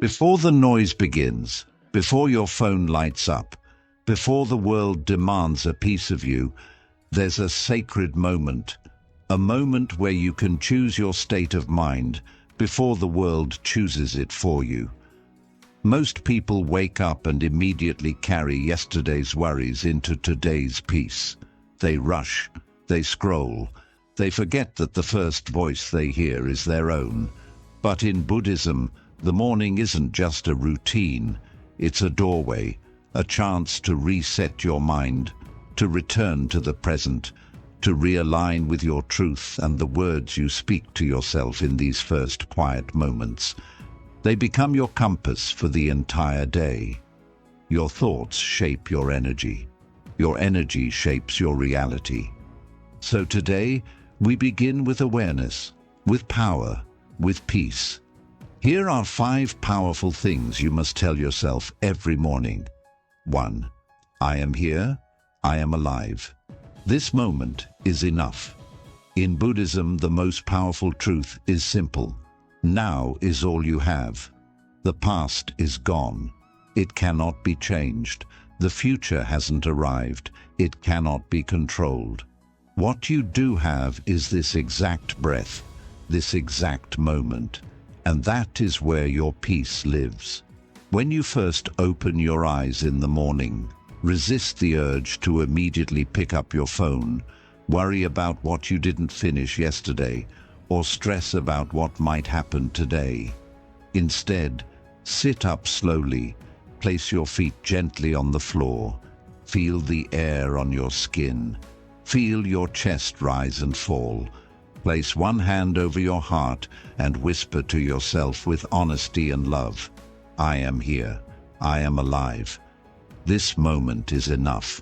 Before the noise begins, before your phone lights up, before the world demands a piece of you, there's a sacred moment, a moment where you can choose your state of mind before the world chooses it for you. Most people wake up and immediately carry yesterday's worries into today's peace. They rush, they scroll, they forget that the first voice they hear is their own. But in Buddhism, the morning isn't just a routine, it's a doorway, a chance to reset your mind, to return to the present, to realign with your truth and the words you speak to yourself in these first quiet moments. They become your compass for the entire day. Your thoughts shape your energy. Your energy shapes your reality. So today, we begin with awareness, with power, with peace. Here are 5 powerful things you must tell yourself every morning. 1. I am here. I am alive. This moment is enough. In Buddhism, the most powerful truth is simple. Now is all you have. The past is gone. It cannot be changed. The future hasn't arrived. It cannot be controlled. What you do have is this exact breath, this exact moment, and that is where your peace lives. When you first open your eyes in the morning, resist the urge to immediately pick up your phone, worry about what you didn't finish yesterday, or stress about what might happen today. Instead, sit up slowly, place your feet gently on the floor, feel the air on your skin, feel your chest rise and fall. Place one hand over your heart and whisper to yourself with honesty and love, I am here, I am alive. This moment is enough.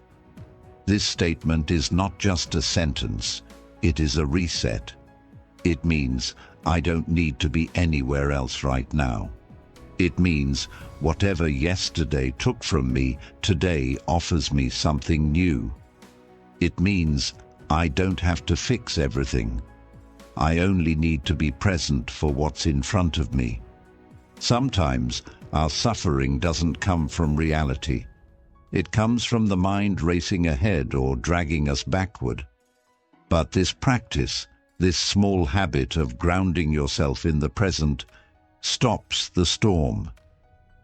This statement is not just a sentence, it is a reset. It means, I don't need to be anywhere else right now. It means, whatever yesterday took from me, today offers me something new. It means, I don't have to fix everything. I only need to be present for what's in front of me. Sometimes, our suffering doesn't come from reality. It comes from the mind racing ahead or dragging us backward. But this practice, this small habit of grounding yourself in the present, stops the storm.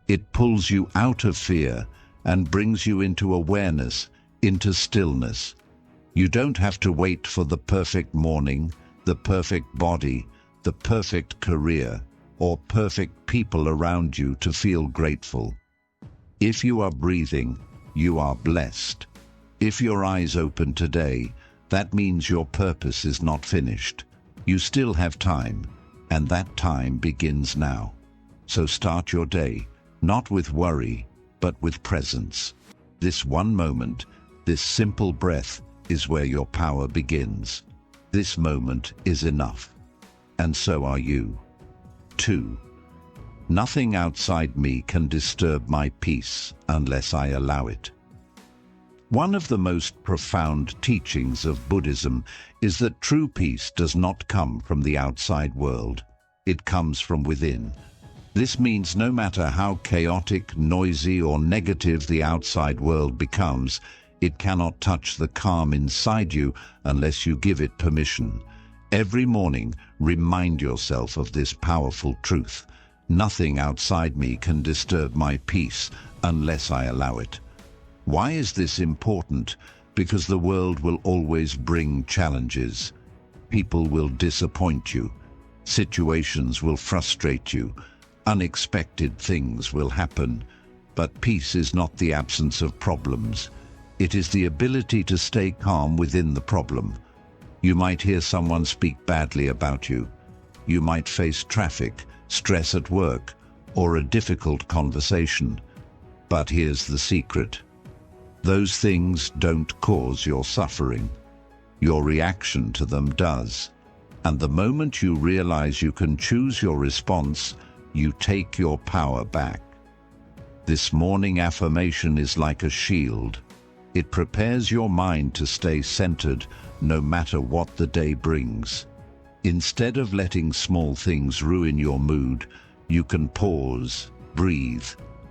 It pulls you out of fear and brings you into awareness, into stillness. You don't have to wait for the perfect morning, the perfect body, the perfect career, or perfect people around you to feel grateful. If you are breathing, you are blessed. If your eyes open today, that means your purpose is not finished. You still have time, and that time begins now. So start your day, not with worry, but with presence. This one moment, this simple breath, is where your power begins. This moment is enough. And so are you. 2. Nothing outside me can disturb my peace unless I allow it. One of the most profound teachings of Buddhism is that true peace does not come from the outside world. It comes from within. This means no matter how chaotic, noisy, or negative the outside world becomes, it cannot touch the calm inside you unless you give it permission. Every morning, remind yourself of this powerful truth. Nothing outside me can disturb my peace unless I allow it. Why is this important? Because the world will always bring challenges. People will disappoint you. Situations will frustrate you. Unexpected things will happen. But peace is not the absence of problems. It is the ability to stay calm within the problem. You might hear someone speak badly about you. You might face traffic, stress at work, or a difficult conversation. But here's the secret. Those things don't cause your suffering. Your reaction to them does. And the moment you realize you can choose your response, you take your power back. This morning affirmation is like a shield. It prepares your mind to stay centered no matter what the day brings. Instead of letting small things ruin your mood, you can pause, breathe,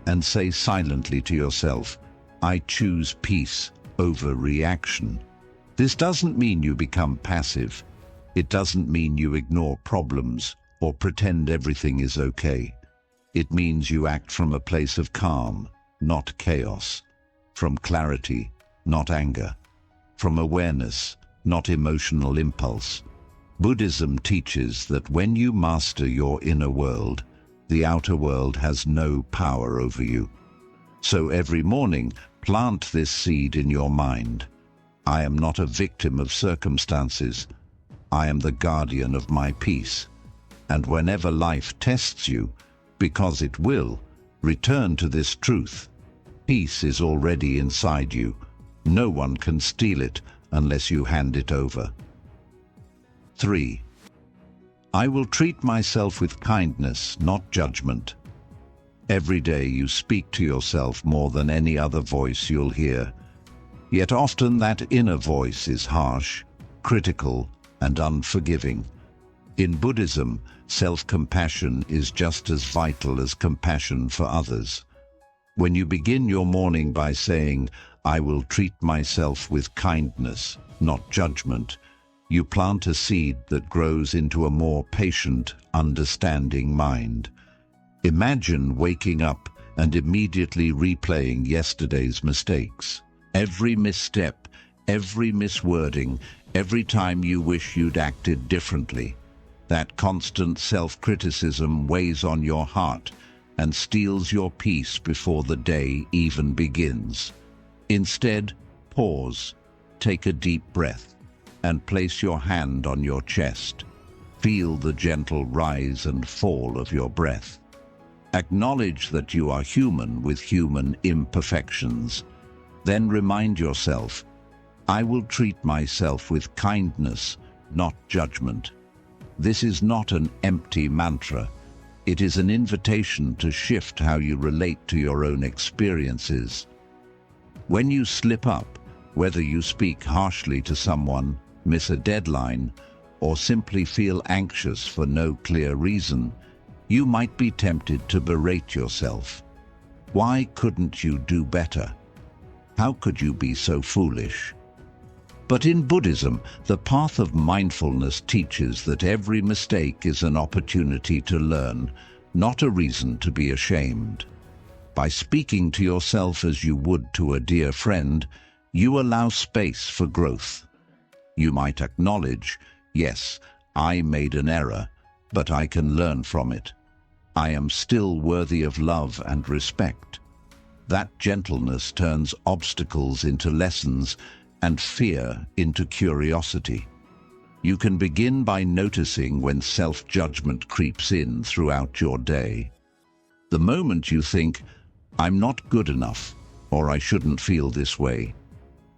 and say silently to yourself, I choose peace over reaction. This doesn't mean you become passive. It doesn't mean you ignore problems or pretend everything is okay. It means you act from a place of calm, not chaos, from clarity, not anger, from awareness, not emotional impulse. Buddhism teaches that when you master your inner world, the outer world has no power over you. So every morning, plant this seed in your mind. I am not a victim of circumstances. I am the guardian of my peace. And whenever life tests you, because it will, return to this truth. Peace is already inside you. No one can steal it unless you hand it over. 3. I will treat myself with kindness, not judgment. Every day you speak to yourself more than any other voice you'll hear. Yet often that inner voice is harsh, critical, and unforgiving. In Buddhism, self-compassion is just as vital as compassion for others. When you begin your morning by saying, I will treat myself with kindness, not judgment, you plant a seed that grows into a more patient, understanding mind. Imagine waking up and immediately replaying yesterday's mistakes. Every misstep, every miswording, every time you wish you'd acted differently. That constant self-criticism weighs on your heart and steals your peace before the day even begins. Instead, pause, take a deep breath, and place your hand on your chest. Feel the gentle rise and fall of your breath. Acknowledge that you are human with human imperfections. Then remind yourself, I will treat myself with kindness, not judgment. This is not an empty mantra. It is an invitation to shift how you relate to your own experiences. When you slip up, whether you speak harshly to someone, miss a deadline, or simply feel anxious for no clear reason, you might be tempted to berate yourself. Why couldn't you do better? How could you be so foolish? But in Buddhism, the path of mindfulness teaches that every mistake is an opportunity to learn, not a reason to be ashamed. By speaking to yourself as you would to a dear friend, you allow space for growth. You might acknowledge, yes, I made an error, but I can learn from it. I am still worthy of love and respect. That gentleness turns obstacles into lessons and fear into curiosity. You can begin by noticing when self-judgment creeps in throughout your day. The moment you think, I'm not good enough, or I shouldn't feel this way,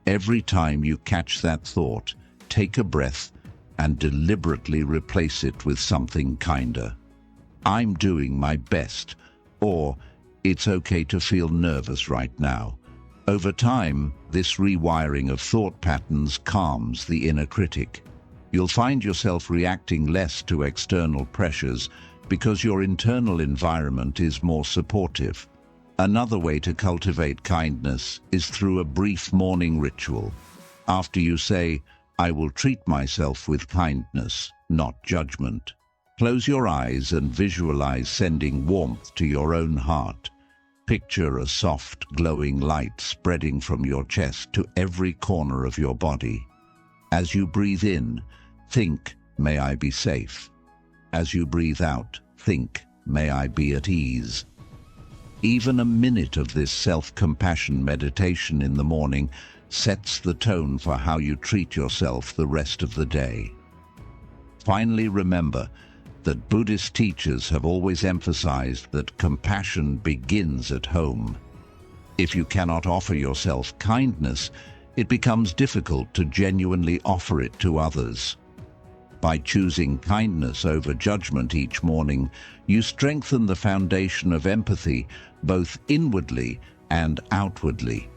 every time you catch that thought, take a breath and deliberately replace it with something kinder. I'm doing my best, or it's okay to feel nervous right now. Over time, this rewiring of thought patterns calms the inner critic. You'll find yourself reacting less to external pressures because your internal environment is more supportive. Another way to cultivate kindness is through a brief morning ritual. After you say, I will treat myself with kindness, not judgment, close your eyes and visualize sending warmth to your own heart. Picture a soft, glowing light spreading from your chest to every corner of your body. As you breathe in, think, may I be safe. As you breathe out, think, may I be at ease. Even a minute of this self-compassion meditation in the morning sets the tone for how you treat yourself the rest of the day. Finally, remember that Buddhist teachers have always emphasized that compassion begins at home. If you cannot offer yourself kindness, it becomes difficult to genuinely offer it to others. By choosing kindness over judgment each morning, you strengthen the foundation of empathy both inwardly and outwardly.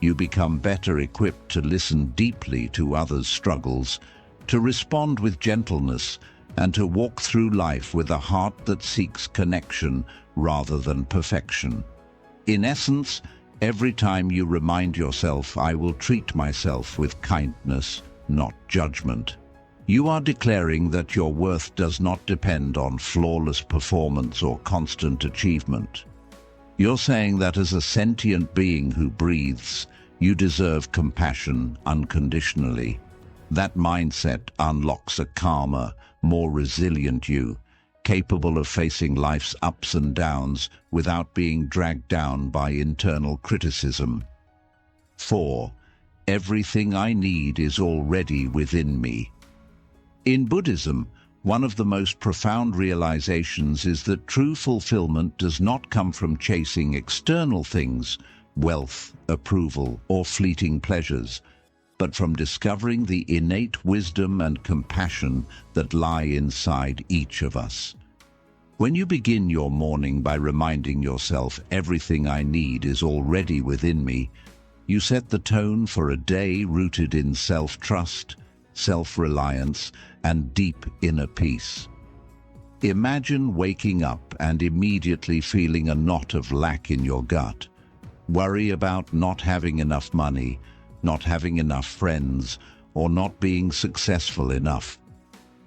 You become better equipped to listen deeply to others' struggles, to respond with gentleness, and to walk through life with a heart that seeks connection rather than perfection. In essence, every time you remind yourself, I will treat myself with kindness, not judgment, you are declaring that your worth does not depend on flawless performance or constant achievement. You're saying that as a sentient being who breathes, you deserve compassion unconditionally. That mindset unlocks a calmer, more resilient you, capable of facing life's ups and downs without being dragged down by internal criticism. 4. Everything I need is already within me. In Buddhism, one of the most profound realizations is that true fulfillment does not come from chasing external things, wealth, approval, or fleeting pleasures, but from discovering the innate wisdom and compassion that lie inside each of us. When you begin your morning by reminding yourself, everything I need is already within me, you set the tone for a day rooted in self-trust, self-reliance, and deep inner peace. Imagine waking up and immediately feeling a knot of lack in your gut. Worry about not having enough money, not having enough friends, or not being successful enough.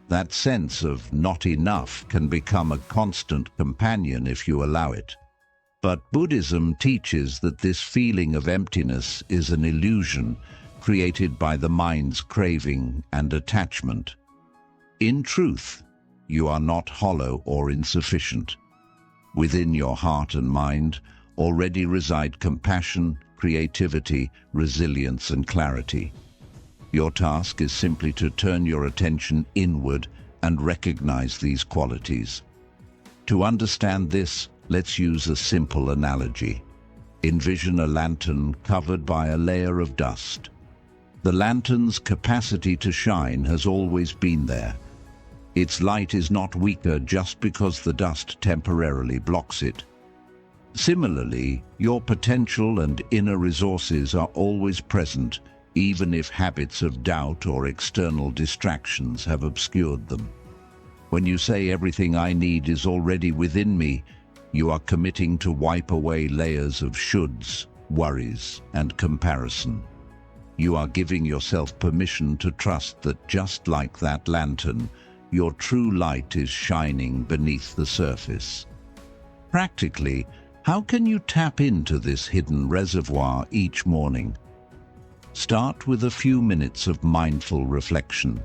That sense of not enough can become a constant companion if you allow it. But Buddhism teaches that this feeling of emptiness is an illusion created by the mind's craving and attachment. In truth, you are not hollow or insufficient. Within your heart and mind already reside compassion, creativity, resilience, and clarity. Your task is simply to turn your attention inward and recognize these qualities. To understand this, let's use a simple analogy. Envision a lantern covered by a layer of dust. The lantern's capacity to shine has always been there. Its light is not weaker just because the dust temporarily blocks it. Similarly, your potential and inner resources are always present, even if habits of doubt or external distractions have obscured them. When you say everything I need is already within me, you are committing to wipe away layers of shoulds, worries, and comparison. You are giving yourself permission to trust that just like that lantern, your true light is shining beneath the surface. Practically, how can you tap into this hidden reservoir each morning? Start with a few minutes of mindful reflection.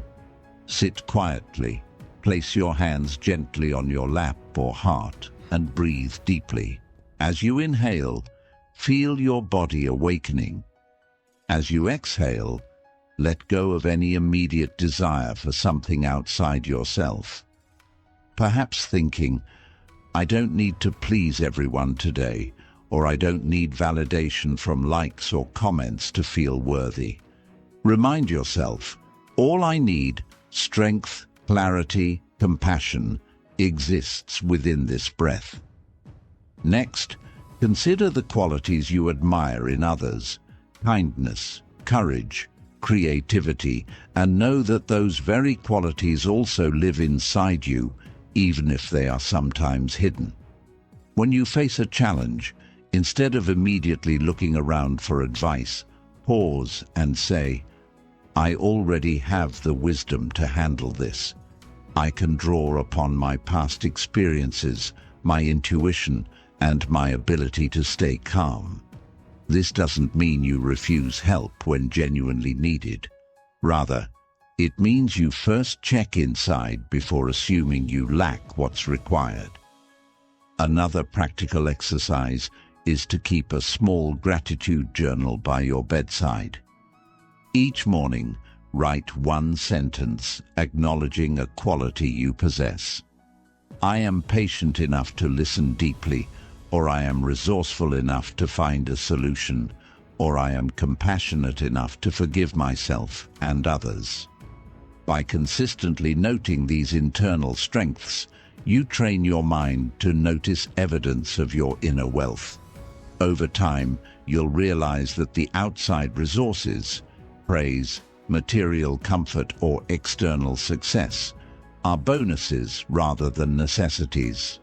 Sit quietly, place your hands gently on your lap or heart, and breathe deeply. As you inhale, feel your body awakening. As you exhale, let go of any immediate desire for something outside yourself. Perhaps thinking, I don't need to please everyone today, or I don't need validation from likes or comments to feel worthy. Remind yourself, all I need, strength, clarity, compassion, exists within this breath. Next, consider the qualities you admire in others: kindness, courage, creativity, and know that those very qualities also live inside you, even if they are sometimes hidden. When you face a challenge, instead of immediately looking around for advice, pause and say, I already have the wisdom to handle this. I can draw upon my past experiences, my intuition, and my ability to stay calm. This doesn't mean you refuse help when genuinely needed. Rather, it means you first check inside before assuming you lack what's required. Another practical exercise is to keep a small gratitude journal by your bedside. Each morning, write one sentence acknowledging a quality you possess. I am patient enough to listen deeply, or I am resourceful enough to find a solution, or I am compassionate enough to forgive myself and others. By consistently noting these internal strengths, you train your mind to notice evidence of your inner wealth. Over time, you'll realize that the outside resources, praise, material comfort, or external success, are bonuses rather than necessities.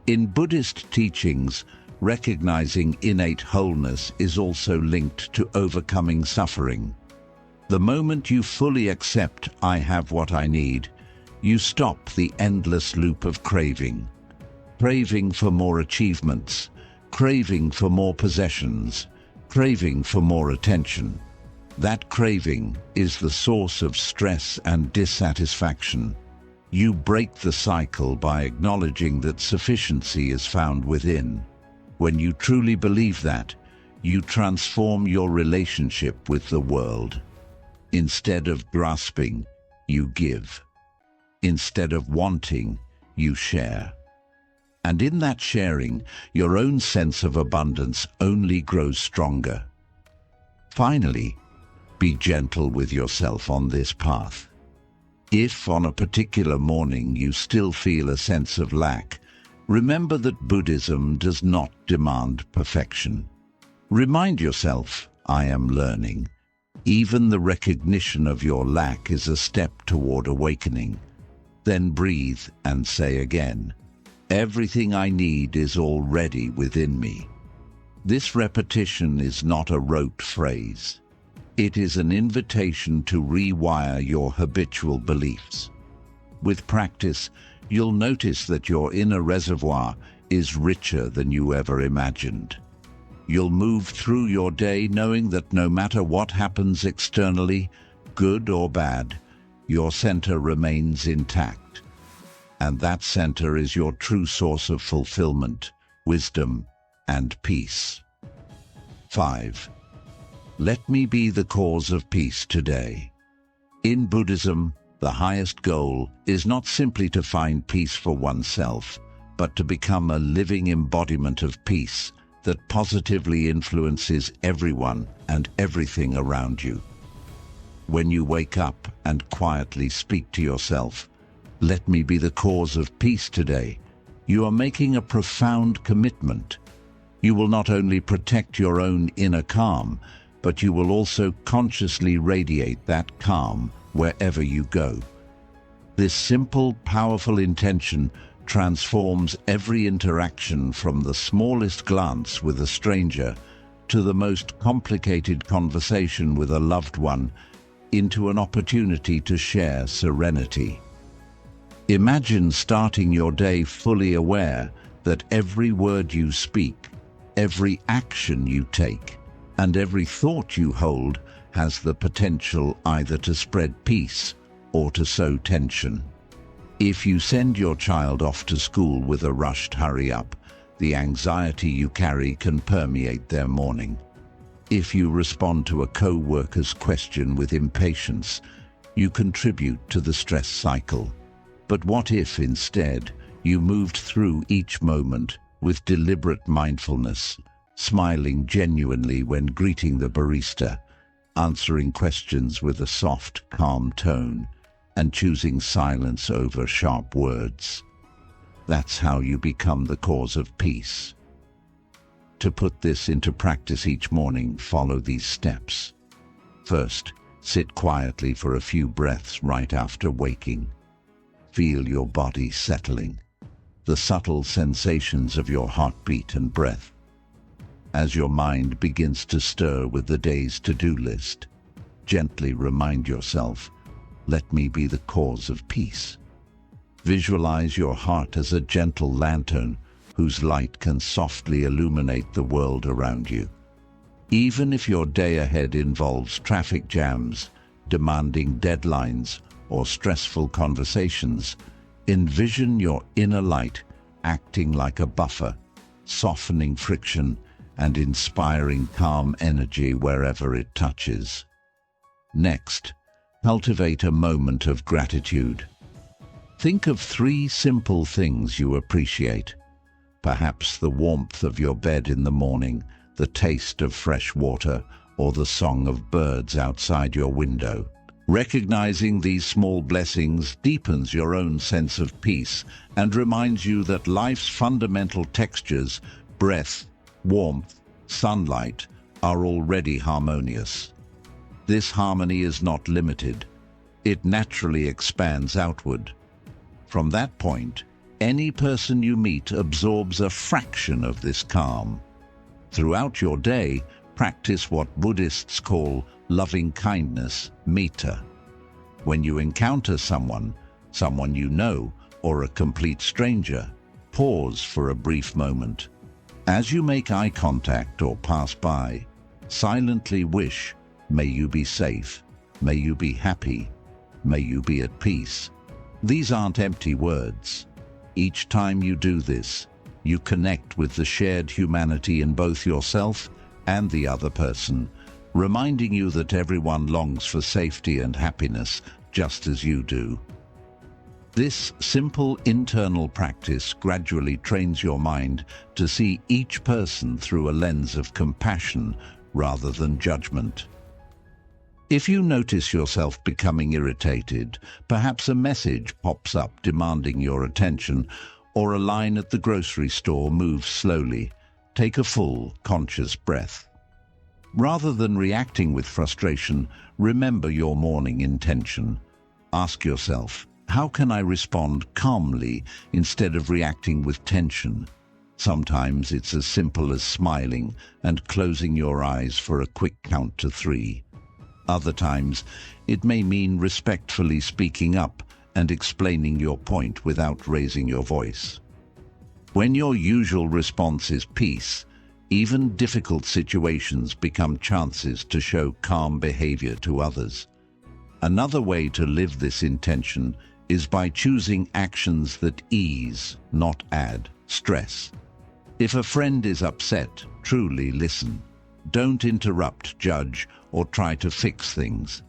In Buddhist teachings, recognizing innate wholeness is also linked to overcoming suffering. The moment you fully accept "I have what I need," you stop the endless loop of craving. Craving for more achievements, craving for more possessions, craving for more attention. That craving is the source of stress and dissatisfaction. You break the cycle by acknowledging that sufficiency is found within. When you truly believe that, you transform your relationship with the world. Instead of grasping, you give. Instead of wanting, you share. And in that sharing, your own sense of abundance only grows stronger. Finally, be gentle with yourself on this path. If on a particular morning you still feel a sense of lack, remember that Buddhism does not demand perfection. Remind yourself, "I am learning." Even the recognition of your lack is a step toward awakening. Then breathe and say again, "Everything I need is already within me." This repetition is not a rote phrase. It is an invitation to rewire your habitual beliefs. With practice, you'll notice that your inner reservoir is richer than you ever imagined. You'll move through your day knowing that no matter what happens externally, good or bad, your center remains intact. And that center is your true source of fulfillment, wisdom, and peace. 5. Let me be the cause of peace today. In Buddhism, the highest goal is not simply to find peace for oneself, but to become a living embodiment of peace that positively influences everyone and everything around you. When you wake up and quietly speak to yourself, "Let me be the cause of peace today," you are making a profound commitment. You will not only protect your own inner calm, but you will also consciously radiate that calm wherever you go. This simple, powerful intention transforms every interaction, from the smallest glance with a stranger to the most complicated conversation with a loved one, into an opportunity to share serenity. Imagine starting your day fully aware that every word you speak, every action you take, and every thought you hold has the potential either to spread peace or to sow tension. If you send your child off to school with a rushed hurry up, the anxiety you carry can permeate their morning. If you respond to a co-worker's question with impatience, you contribute to the stress cycle. But what if instead you moved through each moment with deliberate mindfulness, smiling genuinely when greeting the barista, answering questions with a soft, calm tone, and choosing silence over sharp words? That's how you become the cause of peace. To put this into practice each morning, follow these steps. First, sit quietly for a few breaths right after waking. Feel your body settling, the subtle sensations of your heartbeat and breath. As your mind begins to stir with the day's to-do list, gently remind yourself, "Let me be the cause of peace." Visualize your heart as a gentle lantern whose light can softly illuminate the world around you. Even if your day ahead involves traffic jams, demanding deadlines, or stressful conversations, envision your inner light acting like a buffer, softening friction and inspiring calm energy wherever it touches. Next, cultivate a moment of gratitude. Think of 3 simple things you appreciate. Perhaps the warmth of your bed in the morning, the taste of fresh water, or the song of birds outside your window. Recognizing these small blessings deepens your own sense of peace and reminds you that life's fundamental textures, breath, warmth, sunlight, are already harmonious. This harmony is not limited. It naturally expands outward. From that point, Any person you meet absorbs a fraction of this calm. Throughout your day, practice what Buddhists call loving kindness, metta. When you encounter someone you know, or a complete stranger, pause for a brief moment. As you make eye contact or pass by, silently wish, may you be safe, may you be happy, may you be at peace. These aren't empty words. Each time you do this, you connect with the shared humanity in both yourself and the other person, reminding you that everyone longs for safety and happiness just as you do. This simple internal practice gradually trains your mind to see each person through a lens of compassion rather than judgment. If you notice yourself becoming irritated, perhaps a message pops up demanding your attention, or a line at the grocery store moves slowly, take a full, conscious breath. Rather than reacting with frustration, remember your morning intention. Ask yourself, how can I respond calmly instead of reacting with tension? Sometimes it's as simple as smiling and closing your eyes for a quick count to 3. Other times, it may mean respectfully speaking up and explaining your point without raising your voice. When your usual response is peace, even difficult situations become chances to show calm behavior to others. Another way to live this intention is by choosing actions that ease, not add, stress. If a friend is upset, truly listen. Don't interrupt, judge, or try to fix things.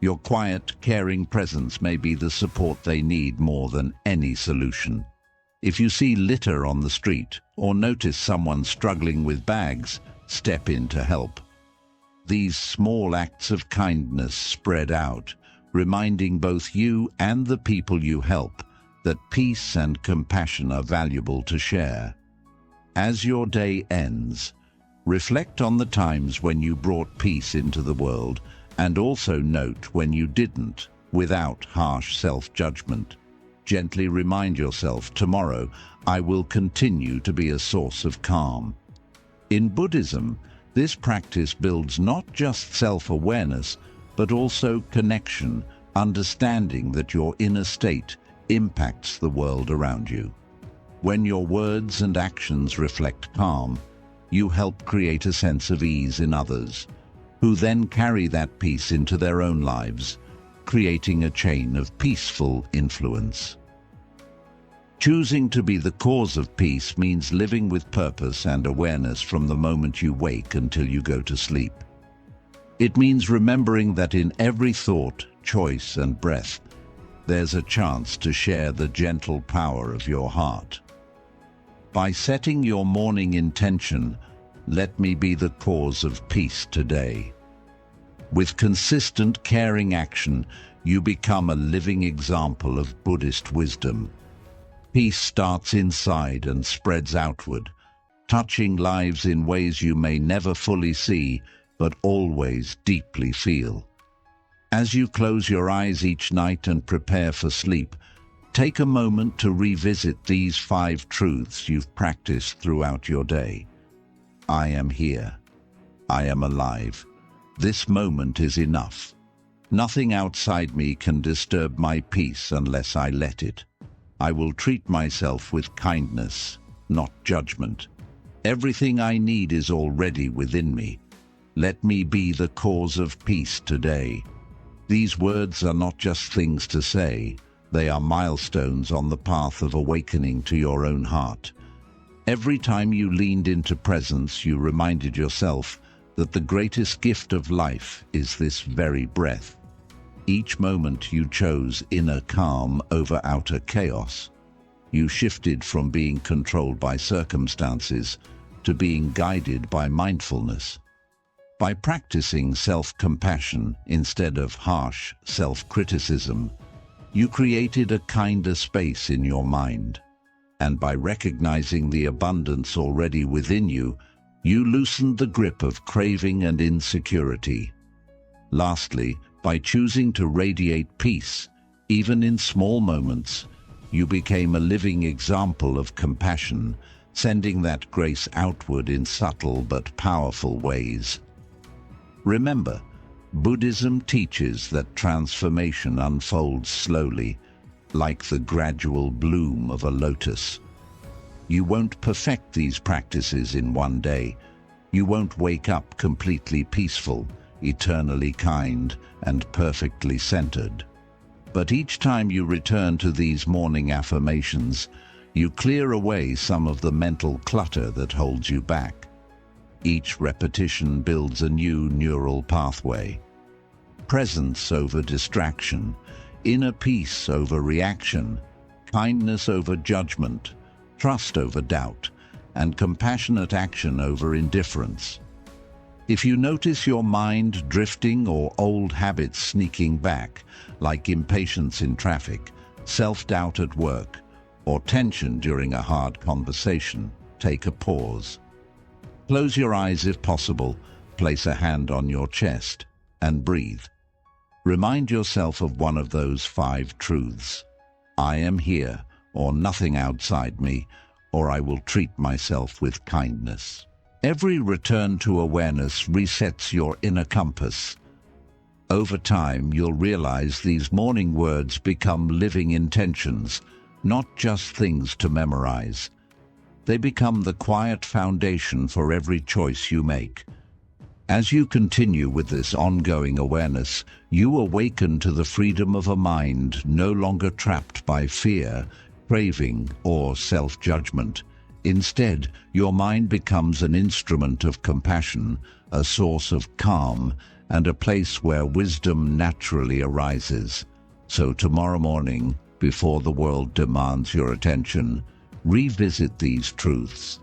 Your quiet, caring presence may be the support they need more than any solution. If you see litter on the street or notice someone struggling with bags, step in to help. These small acts of kindness spread out, reminding both you and the people you help that peace and compassion are valuable to share. As your day ends, reflect on the times when you brought peace into the world, and also note when you didn't, without harsh self-judgment. Gently remind yourself, tomorrow I will continue to be a source of calm. In Buddhism, this practice builds not just self-awareness, but also connection, understanding that your inner state impacts the world around you. When your words and actions reflect calm, you help create a sense of ease in others, who then carry that peace into their own lives, creating a chain of peaceful influence. Choosing to be the cause of peace means living with purpose and awareness from the moment you wake until you go to sleep. It means remembering that in every thought, choice, and breath, there's a chance to share the gentle power of your heart. By setting your morning intention, let me be the cause of peace today. With consistent, caring action, you become a living example of Buddhist wisdom. Peace starts inside and spreads outward, touching lives in ways you may never fully see, but always deeply feel. As you close your eyes each night and prepare for sleep, take a moment to revisit these 5 truths you've practiced throughout your day. I am here. I am alive. This moment is enough. Nothing outside me can disturb my peace unless I let it. I will treat myself with kindness, not judgment. Everything I need is already within me. Let me be the cause of peace today. These words are not just things to say. They are milestones on the path of awakening to your own heart. Every time you leaned into presence, you reminded yourself that the greatest gift of life is this very breath. Each moment you chose inner calm over outer chaos. You shifted from being controlled by circumstances to being guided by mindfulness. By practicing self-compassion instead of harsh self-criticism, you created a kinder space in your mind. And by recognizing the abundance already within you, you loosened the grip of craving and insecurity. Lastly, by choosing to radiate peace, even in small moments, you became a living example of compassion, sending that grace outward in subtle but powerful ways. Remember, Buddhism teaches that transformation unfolds slowly, like the gradual bloom of a lotus. You won't perfect these practices in one day. You won't wake up completely peaceful, eternally kind, and perfectly centered. But each time you return to these morning affirmations, you clear away some of the mental clutter that holds you back. Each repetition builds a new neural pathway. Presence over distraction, inner peace over reaction, kindness over judgment, trust over doubt, and compassionate action over indifference. If you notice your mind drifting or old habits sneaking back, like impatience in traffic, self-doubt at work, or tension during a hard conversation, take a pause. Close your eyes if possible, place a hand on your chest, and breathe. Remind yourself of one of those 5 truths. I am here, or nothing outside me, or I will treat myself with kindness. Every return to awareness resets your inner compass. Over time, you'll realize these morning words become living intentions, not just things to memorize. They become the quiet foundation for every choice you make. As you continue with this ongoing awareness, you awaken to the freedom of a mind no longer trapped by fear, craving, or self-judgment. Instead, your mind becomes an instrument of compassion, a source of calm, and a place where wisdom naturally arises. So tomorrow morning, before the world demands your attention, revisit these truths.